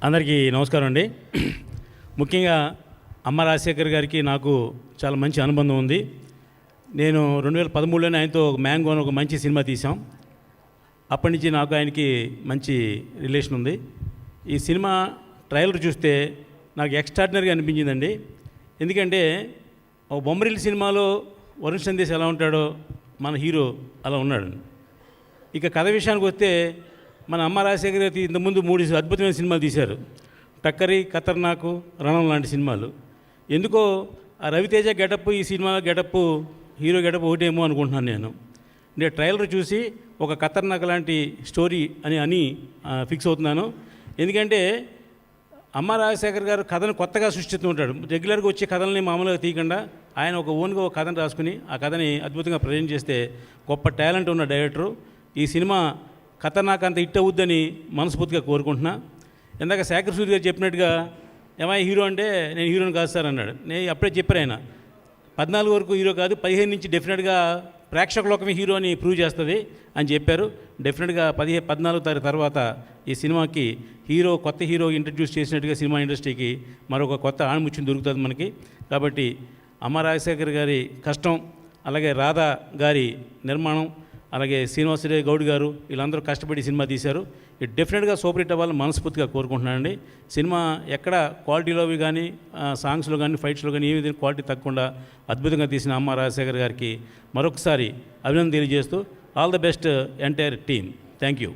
అందరికీ నమస్కారం అండి. ముఖ్యంగా అమ్మ రాజశేఖర్ గారికి నాకు చాలా మంచి అనుబంధం ఉంది. నేను 2013లోనే ఆయనతో మ్యాంగో అని ఒక మంచి సినిమా తీసాం. అప్పటి నుంచి నాకు ఆయనకి మంచి రిలేషన్ ఉంది. ఈ సినిమా ట్రైలర్ చూస్తే నాకు ఎక్స్ట్రాడినరీగా అనిపించిందండి. ఎందుకంటే ఒక బొమ్మరిల్లు సినిమాలో వరుణ్ సందేశ్ ఎలా ఉంటాడో మన హీరో అలా ఉన్నాడు. ఇక కథ విషయానికి వస్తే మన అమ్మ రాజశేఖర్ గారు ఇంతకుముందు 3 అద్భుతమైన సినిమాలు తీశారు. టక్కరి, ఖతర్నాకు, రణం లాంటి సినిమాలు. ఎందుకో ఆ రవితేజ గెటప్, ఈ సినిమా గెటప్, హీరో గెటప్ ఒకటేమో అనుకుంటున్నాను నేను. నేను ట్రైలర్ చూసి ఒక ఖతర్నాక్ లాంటి స్టోరీ అని ఫిక్స్ అవుతున్నాను. ఎందుకంటే అమ్మ రాజశేఖర్ గారు కథను కొత్తగా సృష్టిస్తూ ఉంటాడు. రెగ్యులర్గా వచ్చే కథల్ని మామూలుగా తీయకుండా ఆయన ఒక ఓన్గా ఒక కథను రాసుకుని ఆ కథని అద్భుతంగా ప్రజెంట్ చేస్తే గొప్ప టాలెంట్ ఉన్న డైరెక్టరు. ఈ సినిమా ఖతర్నాక్ అంత హిట్ అవుద్దని మనస్ఫూర్తిగా కోరుకుంటున్నా. ఇందాక శేఖర్ సూరి గారు చెప్పినట్టుగా ఏమై హీరో అంటే నేను హీరోని కాదు సార్ అన్నాడు. నేను అప్పుడే చెప్పారు ఆయన 14 వరకు హీరో కాదు, 15 నుంచి డెఫినెట్గా ప్రేక్షకులకమే హీరో అని ప్రూవ్ చేస్తుంది అని చెప్పారు. డెఫినెట్గా 14 తారీఖు తర్వాత ఈ సినిమాకి కొత్త హీరో ఇంట్రడ్యూస్ చేసినట్టుగా సినిమా ఇండస్ట్రీకి మరొక కొత్త ఆణిముత్యం దొరుకుతుంది మనకి. కాబట్టి అమ్మ రాజశేఖర్ గారి కష్టం, అలాగే రాధా గారి నిర్మాణం, అలాగే శ్రీనివాసరెడ్డి గౌడ్ గారు వీళ్ళందరూ కష్టపడి సినిమా తీశారు. ఇది డెఫినెట్గా సూపర్ హిట్ అవ్వాలని మనస్ఫూర్తిగా కోరుకుంటున్నానండి. సినిమా ఎక్కడ క్వాలిటీలోవి కానీ, సాంగ్స్లో కానీ, ఫైట్స్లో కానీ ఏ విధంగా క్వాలిటీ తగ్గకుండా అద్భుతంగా తీసిన అమ్మ రాజశేఖర్ గారికి మరొకసారి అభినందన తెలియజేస్తూ all the best entire team. Thank you.